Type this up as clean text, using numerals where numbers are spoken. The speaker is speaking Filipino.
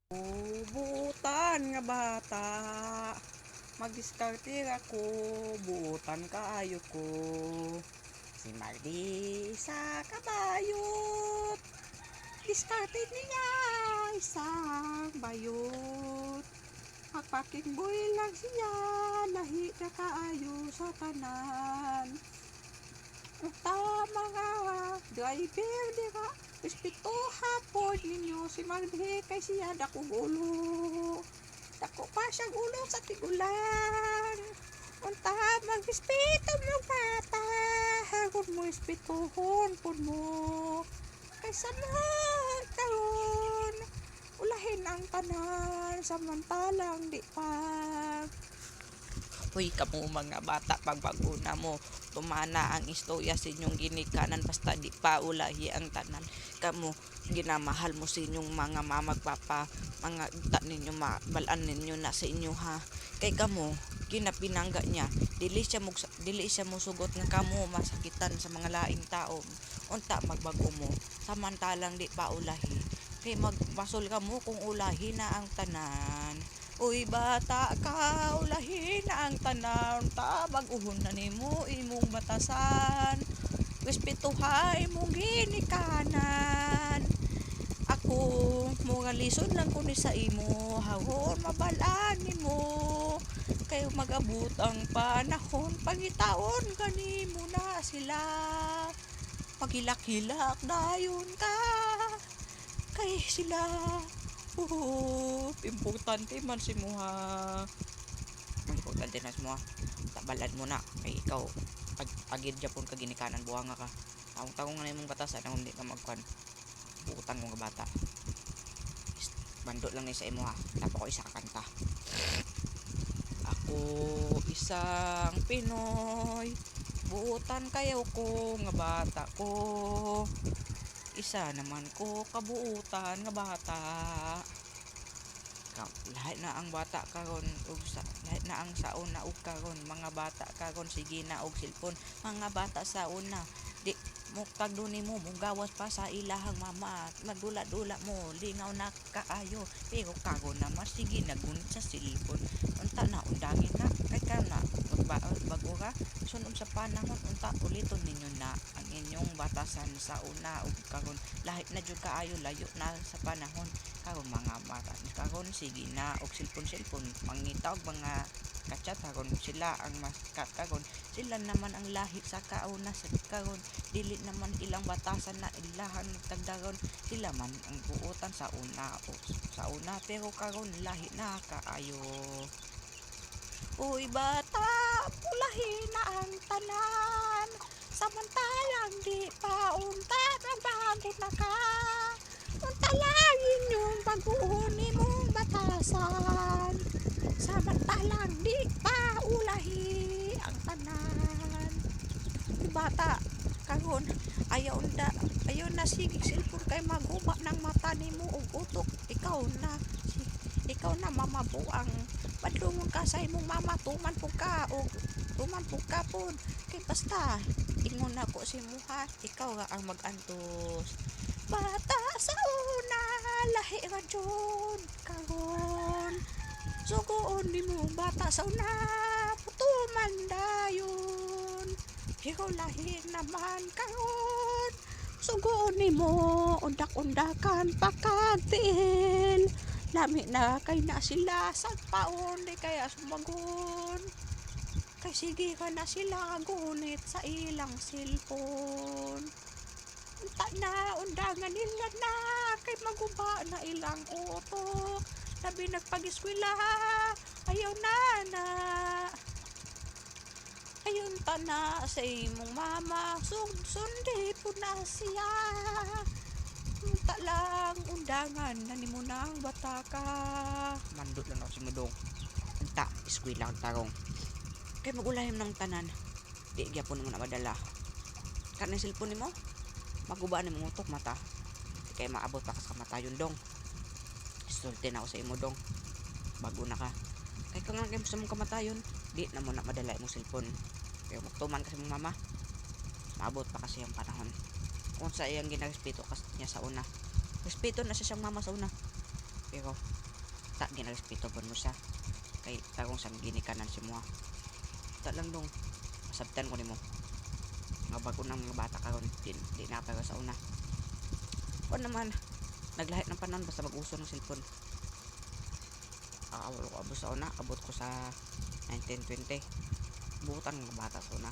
Buutan nga bata, magdiskarte ako, buutan kaayo ko. Si Mardi sa kabayot, diskarte niya isang bayot. Magpakingboy lang siya, lahi na kaayo sa tanan. Uta mga driver di ka, respeto hapon ninyo si Mardi kay siya dako gulo. Dako pa siyang ulo sa tigulan. Unta magrespeto mo bata, hagon mo respetuhon pud mo. Kaysa mo karon, ulahin ang tanan samantalang di pa. Uy, kamo mga bata, pagbaguna mo, tumana ang istorya sa inyong ginikanan basta di pa ulahi ang tanan. Kamo, ginamahal mo sa inyong mga mamagpapa, mga ta ninyo, balaan ninyo na sa inyo ha. Kay kamo, ginapinangga niya, dili siya mo sugot nga kamo masakitan sa mga laing tao. Unta magbago mo, samantalang di pa ulahi. Kay magbasol kamo kung ulahi na ang tanan. Uy bata ka, ulahin na ang tanan, ta baguhon na nimo imong batasan. Respetuha imong ginikanan. Ako mga lisod lang ko ni sa imo, hawon mabalaan nimo. Kayo mag-abot ang panahon, pangitaon kanimo na sila. Pagilak-hilak dayon ka, kay sila. Importante man si mo ha. Importante na si mo ha. Tabalad mo na. Kay ikaw, agid Japon ka ginikanan, buhanga ka. Taong-taong nga na yung batasan, ang hindi ka magkuhan. Buutan mo nga bata. Bando lang na sa imo ha. Tapo ko isa kakanta. Ako isang Pinoy, buutan kayo ko nga bata ko. Isa naman ko kabuutan nga bata. Lahat na ang bata karon ug lahat na ang saon na ug karon mga bata karon sige na og cellphone. Mga bata saon na di mo pagduni mo gawas pa sa ilahang mama, magdula-dula mo lingaw na kaayo, pero karon na mas sige nagunit sa cellphone. Unta na undangin na kay ka na bago ka sunod sa panahon, unta uliton ninyo na ang inyong batasan sa una ug karon lahat na jud kaayo, layo na sa panahon karon mga bata karon sige na og cellphone mangita og mga kachat karon sila ang mas karon sila naman ang lahi sa kauna sa karon dili naman ilang batasan na ilahan tagdagon, sila man ang buotan sa una o sa una, pero karon lahi na kaayo. Uy bata, pulahin na ang tanan, samantalang di pa unta bago na ka. Untalangin yung baguhon mong batasan, samantalang di pa ulahi ang tanan. Bata karon ayaw na sige cellphone kay maguba ng mata nimo og utok. Ikaw na mamabuang padlungon ka sa imong mama, tuman po ka o tuman po ka pod. Kay basta ingon nako si muha, ikaw nga ang magantos. Bata sa una, lahi ra jud karon. Sugoon nimo bata sa una, putuman dayon. Pero lahi naman karon. Sugoon nimo undak-undakan pakagtiil. Lami na kay na sila sa paon, di kaya sumagon. Kay sige ka na sila gunit sa ilang cellphone. Unta na undangan nila na kay maguba na ilang utok. Labi nagpag-eskwela, ayaw na. Ayun ta na sa imong mama, sundi po na siya. Unta lang undangan na nimo nang bata ka. Mandot lang ako si Mudong. Unta, eskwela ang tarong. Kay magulahim ng tanan, di gyapon mo na madala. Kanang cellphone nimo, maguba ni mong utok mata. Di kay maabot pa ka sa mata yun dong. Sulti na ako sa imo dong. Bago na ka. Kay kung nga sa mong kamatayon, di na mo na madala imong cellphone. Kaya magtuman kasi mong mama, maabot pa kasi ang panahon. Kung sa iyang ginarespeto niya sa una, respeto na siya siyang mama sa una. Pero ta ginarespeto po mo siya kay tagong sa ginikanan si mo. Ta lang dong masabtan ko nimo nga bago ng mga bata karon di na pero sa una. O naman naglahit ng panahon basta mag-uso ng cellphone. Abot ko sa una, abot ko sa 1920. Butan ng mga bata sa una.